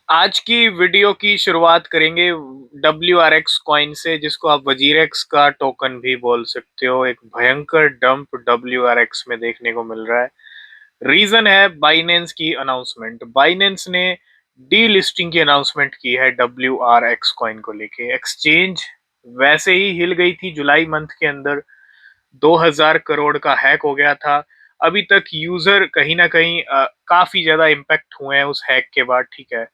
आज की वीडियो की शुरुआत करेंगे WRX कॉइन से, जिसको आप वजीरेक्स का टोकन भी बोल सकते हो। एक भयंकर डंप WRX में देखने को मिल रहा है। रीजन है बाइनेंस की अनाउंसमेंट। बाइनेंस ने डी लिस्टिंग की अनाउंसमेंट की है WRX कॉइन को लेके। एक्सचेंज वैसे ही हिल गई थी जुलाई मंथ के अंदर। 2000 करोड़ का हैक हो गया था। अभी तक यूजर कहीं ना कहीं काफी ज्यादा इम्पैक्ट हुए हैं उस हैक के बाद। ठीक है,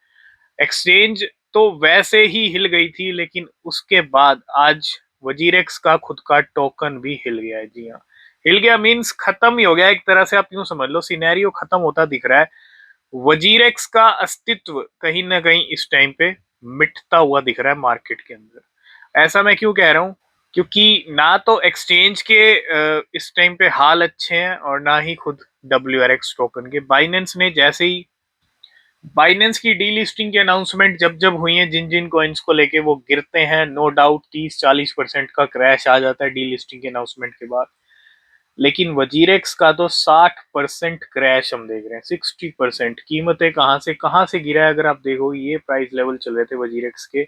एक्सचेंज तो वैसे ही हिल गई थी, लेकिन उसके बाद आज वजीरेक्स का खुद का टोकन भी हिल गया है। जी हाँ, हिल गया मींस खत्म ही हो गया एक तरह से। आप यूं समझ लो, सिनेरियो खत्म होता दिख रहा है। वजीरेक्स का अस्तित्व कहीं ना कहीं इस टाइम पे मिटता हुआ दिख रहा है मार्केट के अंदर। ऐसा मैं क्यों कह रहा हूँ? क्योंकि ना तो एक्सचेंज के इस टाइम पे हाल अच्छे हैं, और ना ही खुद WRX टोकन के। बाइनेंस ने जैसे ही बाइनेंस की डीलिस्टिंग की अनाउंसमेंट जब जब हुई है, जिन जिन कॉइन्स को लेके वो गिरते हैं, नो डाउट 30-40% का क्रैश आ जाता है डीलिस्टिंग के अनाउंसमेंट के बाद। लेकिन वजीरेक्स का तो 60% क्रैश हम देख रहे हैं। 60% कीमतें कहां से गिरा है। अगर आप देखो, ये प्राइस लेवल चल रहे थे वजीरेक्स के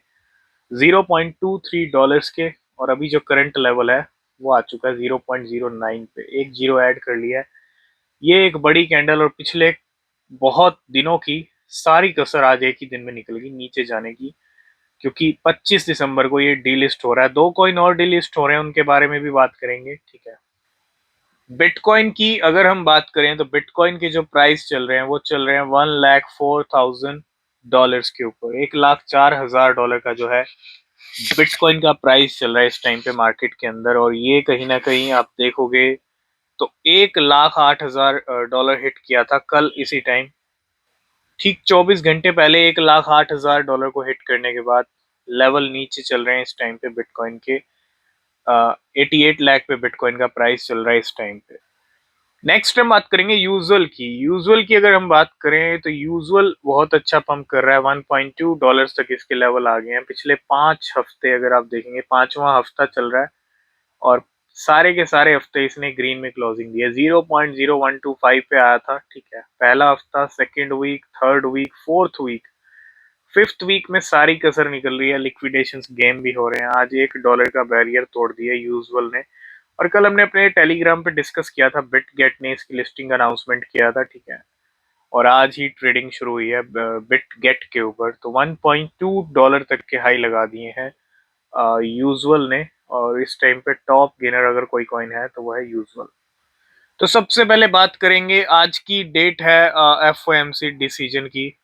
$0.23 के, और अभी जो करंट लेवल है वो आ चुका है 0.09 पे। एक जीरो ऐड कर लिया है। ये एक बड़ी कैंडल, और पिछले बहुत दिनों की सारी कसर आज एक ही दिन में निकल गई नीचे जाने की। क्योंकि 25 दिसंबर को ये डीलिस्ट हो रहा है। दो कॉइन और डीलिस्ट हो रहे हैं, उनके बारे में भी बात करेंगे। ठीक है, बिटकॉइन की अगर हम बात करें तो बिटकॉइन के जो प्राइस चल रहे हैं वो चल रहे हैं $1,04,000 के ऊपर। $1,04,000 का जो है बिटकॉइन का प्राइस चल रहा है इस टाइम पे मार्केट के अंदर। और ये कहीं ना कहीं आप देखोगे तो $1,08,000 हिट किया था कल इसी टाइम। ठीक 24 घंटे पहले $1,08,000 को हिट करने के बाद लेवल नीचे चल रहे हैं इस टाइम पे बिटकॉइन के। 88 लाख पे बिटकॉइन का प्राइस चल रहा है इस टाइम पे। नेक्स्ट हम बात करेंगे यूजुअल की। यूजुअल की अगर हम बात करें तो यूजुअल बहुत अच्छा पंप कर रहा है। $1.2 तक इसके लेवल आ गए हैं पिछले 5 हफ्ते। अगर आप देखेंगे, पांचवा हफ्ता चल रहा है, और सारे के सारे हफ्ते इसने ग्रीन में क्लोजिंग दी है। 0.0125 पे आया था। ठीक है, पहला हफ्ता, second week, third week, fourth week, fifth week में सारी कसर निकल रही है। लिक्विडेशन गेम भी हो रहे हैं। आज $1 का बैरियर तोड़ दिया यूजुअल ने। और कल हमने अपने टेलीग्राम पे डिस्कस किया था, बिट गेट ने इसकी लिस्टिंग अनाउंसमेंट किया था। ठीक है, और आज ही ट्रेडिंग शुरू हुई है बिट गेट के ऊपर। तो $1.2 तक के हाई लगा दिए हैं यूजुअल ने। और इस टाइम पे टॉप गेनर अगर कोई कॉइन है तो वो है यूजुअल। तो सबसे पहले बात करेंगे, आज की डेट है FOMC डिसीजन की।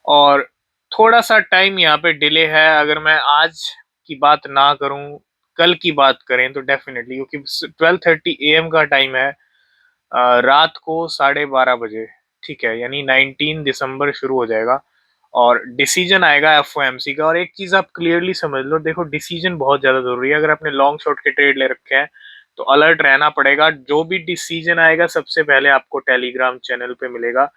और थोड़ा सा टाइम यहाँ पे डिले है। अगर मैं आज की बात ना करूं, कल की बात करें तो डेफिनेटली, क्योंकि 12:30 AM का टाइम है रात को 12:30 बजे। ठीक है, यानी 19 दिसंबर शुरू हो जाएगा और डिसीजन आएगा FOMC का। और एक चीज आप क्लियरली समझ लो, देखो डिसीजन बहुत ज्यादा जरूरी है। अगर आपने लॉन्ग शॉर्ट के ट्रेड ले रखे हैं तो अलर्ट रहना पड़ेगा। जो भी डिसीजन आएगा सबसे पहले आपको टेलीग्राम चैनल पे मिलेगा।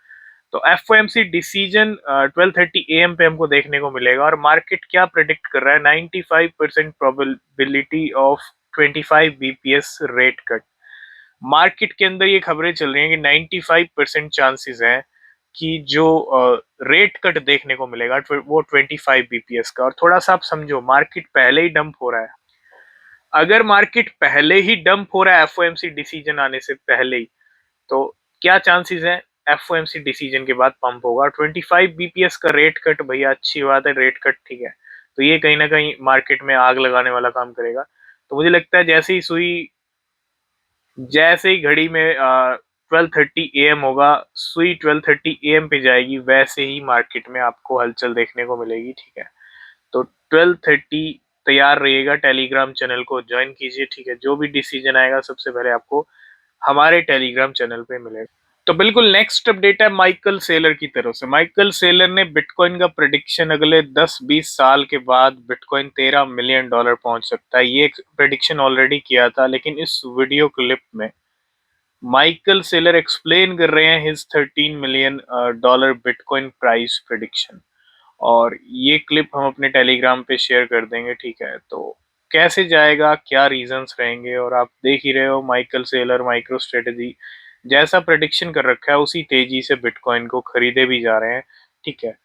तो FOMC डिसीजन 12:30 AM पे हमको देखने को मिलेगा। और मार्केट क्या प्रिडिक्ट कर रहा है? 95% probability of 25 BPS rate cut. Market के अंदर ये खबरें चल रही हैं कि 95% चांसेस हैं कि जो रेट कट देखने को मिलेगा वो 25 BPS का। और थोड़ा सा आप समझो, मार्केट पहले ही डंप हो रहा है। अगर मार्केट पहले ही डंप हो रहा है FOMC डिसीजन आने से पहले ही, तो क्या चांसेस है FOMC डिसीजन के बाद पंप होगा? 25 BPS का रेट कट, भैया अच्छी बात है, रेट कट। ठीक है, तो ये कहीं ना कहीं मार्केट में आग लगाने वाला काम करेगा। तो मुझे लगता है जैसे ही घड़ी में 12:30 AM होगा, सुई 12:30 AM पे जाएगी, वैसे ही मार्केट में आपको हलचल देखने को मिलेगी। ठीक है, तो 12:30 तैयार रहिएगा, टेलीग्राम चैनल को ज्वाइन कीजिए। ठीक है, जो भी डिसीजन आएगा सबसे पहले आपको हमारे टेलीग्राम चैनल पे मिलेगा। तो बिल्कुल नेक्स्ट अपडेट है माइकल सेलर की तरफ से। माइकल सेलर ने बिटकॉइन का प्रेडिक्शन, अगले 10-20 साल के बाद बिटकॉइन $13 मिलियन पहुंच सकता है। ये एक प्रेडिक्शन ऑलरेडी किया था, लेकिन इस वीडियो क्लिप में माइकल सेलर एक्सप्लेन कर रहे हैं his $13 million bitcoin price prediction. और ये क्लिप हम अपने टेलीग्राम पे शेयर कर देंगे। ठीक है, तो कैसे जाएगा, क्या रीजंस रहेंगे, और आप देख ही रहे हो माइकल सेलर माइक्रो स्ट्रेटेजी जैसा प्रेडिक्शन कर रखा है उसी तेजी से बिटकॉइन को खरीदे भी जा रहे हैं। ठीक है,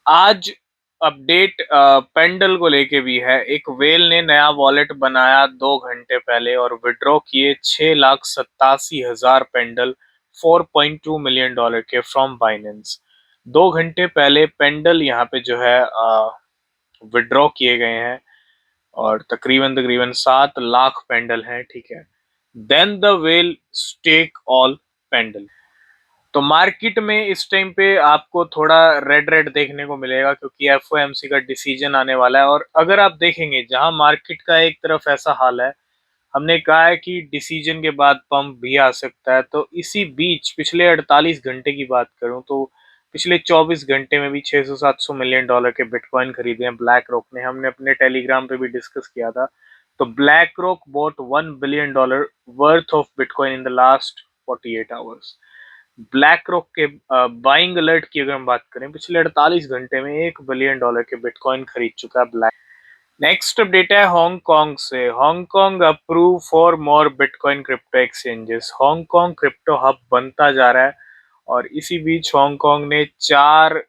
आज अपडेट पेंडल को लेके भी है। एक वेल ने नया वॉलेट बनाया 2 घंटे पहले और विड्रॉ किए 6,87,000 पेंडल $4.2 मिलियन के फ्रॉम बाइनेंस। 2 घंटे पहले पेंडल यहाँ पे जो है विड्रॉ किए गए हैं और तकरीबन तकरीबन 7 लाख पेंडल हैं, ठीक है। Then the whale stake all Pendle. तो मार्केट में इस टाइम पे आपको थोड़ा रेड रेड देखने को मिलेगा क्योंकि एफओएमसी का डिसीजन आने वाला है। और अगर आप देखेंगे जहां मार्केट का एक तरफ ऐसा हाल है, हमने कहा है कि डिसीजन के बाद पंप भी आ सकता है, तो इसी बीच पिछले 48 घंटे की बात करूं तो पिछले 24 घंटे में भी 600-700 मिलियन डॉलर के बिटकॉइन खरीदे हैं ब्लैक रॉक ने। हमने अपने टेलीग्राम पे भी डिस्कस किया था। तो BlackRock bought $1 billion worth of bitcoin in the last 48 hours. BlackRock के बाइंग अलर्ट की अगर हम बात करें, पिछले 48 घंटे में $1 बिलियन के बिटकॉइन खरीद चुका है ब्लैक। नेक्स्ट अपडेट है हांगकांग से। Hong Kong approve for more bitcoin crypto exchanges. Hong Kong crypto hub बनता जा रहा है और इसी बीच हांगकांग ने चार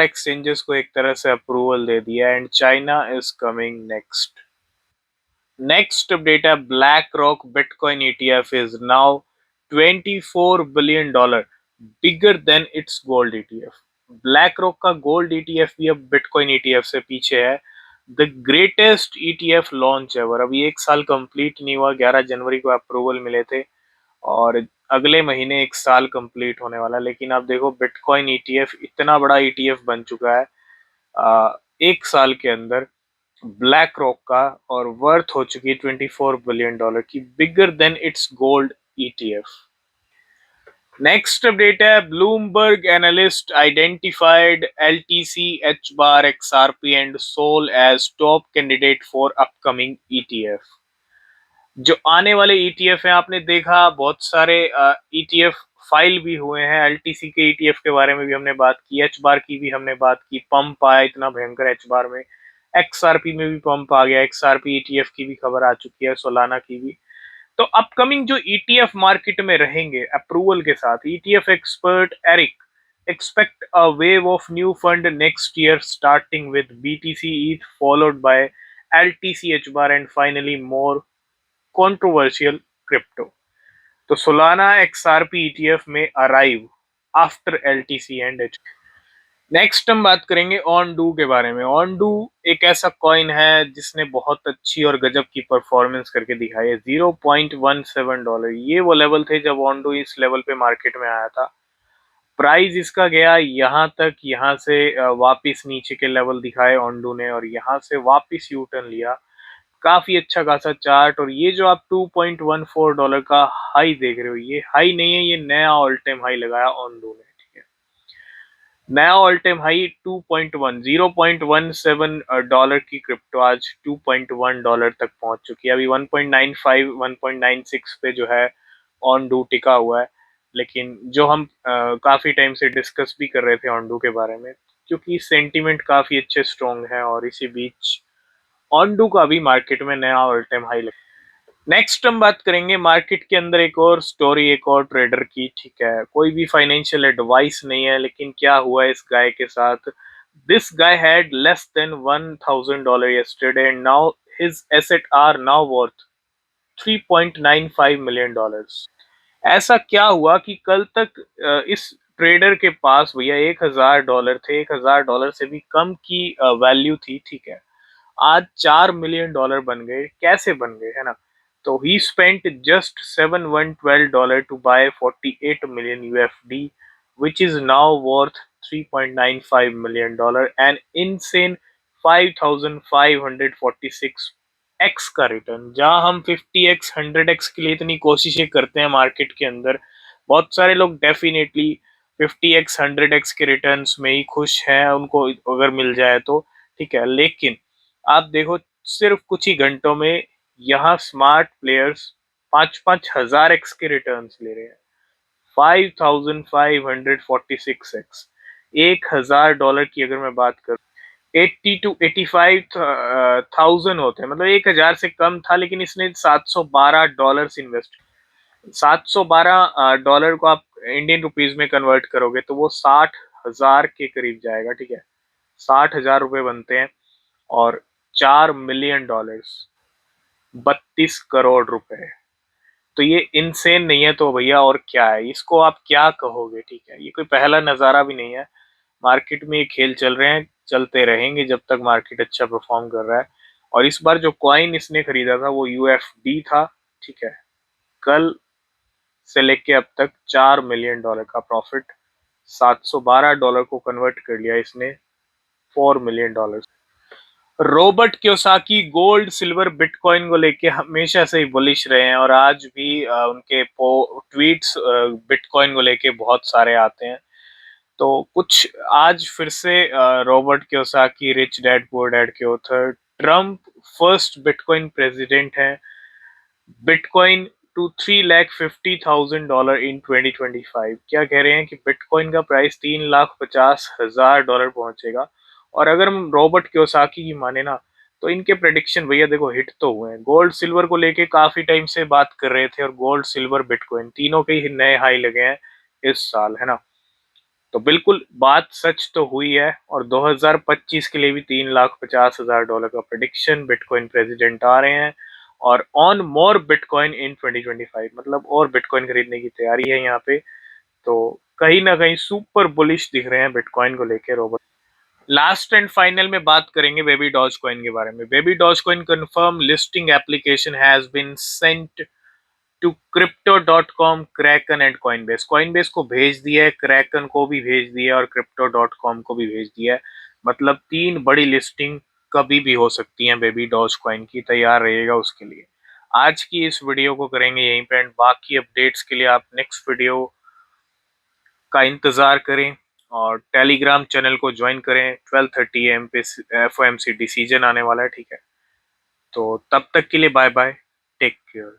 एक्सचेंजेस को एक तरह से अप्रूवल दे दिया and China is coming next. Next update है BlackRock bitcoin ETF is now $24 billion bigger than its gold ETF. BlackRock का गोल्ड ईटीएफ भी अब बिटकॉइन ईटीएफ से पीछे है। The greatest ETF launch ever. अभी 1 साल कंप्लीट नहीं हुआ, 11 जनवरी को अप्रूवल मिले थे और अगले महीने 1 साल कंप्लीट होने वाला। लेकिन आप देखो बिटकॉइन ईटीएफ इतना बड़ा ईटीएफ बन चुका है 1 साल के अंदर ब्लैक रॉक का, और वर्थ हो चुकी है $24 बिलियन की, bigger than its gold ETF. Next update है Bloomberg analyst identified LTC HBAR XRP and SOL as top candidate for upcoming ETF. जो आने वाले ईटीएफ हैं, आपने देखा बहुत सारे ईटीएफ फाइल भी हुए हैं। एलटीसी के ईटीएफ के बारे में भी हमने बात की, एच बार की भी हमने बात की। पंप आया इतना भयंकर एच बार में, एक्सआरपी में भी पंप आ गया, एक्सआरपी ईटीएफ की भी खबर आ चुकी है, सोलाना की भी। तो अपकमिंग जो ईटीएफ मार्केट में रहेंगे अप्रूवल के साथ, ETF expert Eric expect a wave of new fund next year starting with BTC ETH followed by LTC H bar and finally more controversial crypto। तो सोलाना एक्सआरपी ईटीएफ में arrive after LTC and H. Next हम बात करेंगे on do के बारे में। On do एक ऐसा कॉइन है जिसने बहुत अच्छी और गजब की परफॉर्मेंस करके दिखाई है। $0.17। ये वो लेवल थे जब ऑन डू इस लेवल पे मार्केट में आया था। प्राइस इसका गया यहाँ तक, यहाँ से वापस नीचे के लेवल दिखाए ऑन डू ने और यहाँ से वापस यू टर्न लिया। काफी अच्छा खासा चार्ट। और ये जो आप $2.14 का हाई देख रहे हो, ये हाई नहीं है, ये नया ऑल टाइम हाई लगाया ऑन डू ने, ठीक है। नया ऑल टाइम हाई 2.1 $0.17 की क्रिप्टो आज $2.1 तक पहुंच चुकी है। अभी 1.95 1.96 पे जो है ऑन डू टिका हुआ है। लेकिन जो हम काफी टाइम से डिस्कस भी कर रहे थे ऑन डू के बारे में, क्योंकि सेंटीमेंट काफी अच्छे स्ट्रॉन्ग है और इसी बीच ऑन डू का भी मार्केट में नया ऑल टाइम हाई। नेक्स्ट हम बात करेंगे मार्केट के अंदर एक और स्टोरी, एक और ट्रेडर की, ठीक है। कोई भी फाइनेंशियल एडवाइस नहीं है, लेकिन क्या हुआ इस गाय के साथ। This guy had less than $1,000 yesterday and now his asset are now worth $3.95 million। ऐसा क्या हुआ कि कल तक इस ट्रेडर के पास भैया $1,000 थे, $1,000 से भी कम की वैल्यू थी, ठीक है। आज $4 मिलियन बन गए। कैसे बन गए, है ना। तो he spent just $712 to buy 48 million UFD which is now worth $3.95 million and insane 5546 x का रिटर्न। जहां हम 50x 100x के लिए इतनी कोशिशें करते हैं मार्केट के अंदर, बहुत सारे लोग डेफिनेटली 50x 100x के रिटर्न्स में ही खुश हैं, उनको अगर मिल जाए तो, ठीक है। लेकिन आप देखो सिर्फ कुछ ही घंटों में यहाँ स्मार्ट प्लेयर्स 5-5 हजार एक्स के रिटर्न्स ले रहे हैं। 5546x। $1,000 की अगर मैं बात करूं, 80 to 85 थाउजेंड होते हैं, मतलब 1,000 से कम था, लेकिन इसने $712 इन्वेस्ट। $712 को आप इंडियन रुपीज में कन्वर्ट करोगे तो वो 60,000 के करीब जाएगा, ठीक है। 60,000 रुपए बनते हैं और $4 मिलियन, 32 करोड़ रुपए। तो ये इनसेन नहीं है तो भैया और क्या है, इसको आप क्या कहोगे, ठीक है। ये कोई पहला नजारा भी नहीं है, मार्केट में ये खेल चल रहे हैं, चलते रहेंगे जब तक मार्केट अच्छा परफॉर्म कर रहा है। और इस बार जो कॉइन इसने खरीदा था वो यूएफडी था, ठीक है। कल से लेके अब तक $4 मिलियन का प्रॉफिट, $712 को कन्वर्ट कर लिया इसने $4 million. Robert Kiyosaki gold silver bitcoin को लेके हमेशा से ही बुलिश रहे हैं और आज भी उनके ट्वीट्स बिटकॉइन को लेके बहुत सारे आते हैं। तो कुछ आज फिर से Robert Kiyosaki, Rich Dad Poor Dad के author, Trump first bitcoin president हैं, बिटकॉइन टू $350,000 इन 2025। क्या कह रहे हैं कि बिटकॉइन का प्राइस $350,000 पहुंचेगा। और अगर हम रॉबर्ट क्योसाकी की माने ना, तो इनके प्रेडिक्शन भैया देखो हिट तो हुए हैं। गोल्ड सिल्वर को लेके काफी टाइम से बात कर रहे थे और गोल्ड सिल्वर बिटकॉइन तीनों के ही नए हाई लगे हैं इस साल, है ना। तो बिल्कुल बात सच तो हुई है और 2025 के लिए भी $350,000 का प्रेडिक्शन, बिटकॉइन प्रेसिडेंट आ रहे हैं और ऑन मोर बिटकॉइन इन 2025, मतलब और बिटकॉइन खरीदने की तैयारी है यहाँ पे। तो कहीं ना कहीं सुपर बुलिश दिख रहे हैं बिटकॉइन को लेकर रोबोट। लास्ट एंड फाइनल में बात करेंगे बेबी डॉज कॉइन के बारे में। Baby doge coin confirm listing application has been sent to crypto.com, Kraken and Coinbase. Coinbase को भेज दिया है, क्रैकन को भी भेज दिया है और crypto.com को भी भेज दिया है। मतलब 3 बड़ी लिस्टिंग कभी भी हो सकती हैं बेबी डॉज कॉइन की, तैयार रहिएगा उसके लिए। आज की इस वीडियो को करेंगे यहीं पे एंड बाकी अपडेट्स के लिए आप नेक्स्ट वीडियो का इंतजार करें और टेलीग्राम चैनल को ज्वाइन करें। 12:30 AM पे FOMC डिसीजन आने वाला है, ठीक है। तो तब तक के लिए बाय बाय, टेक केयर।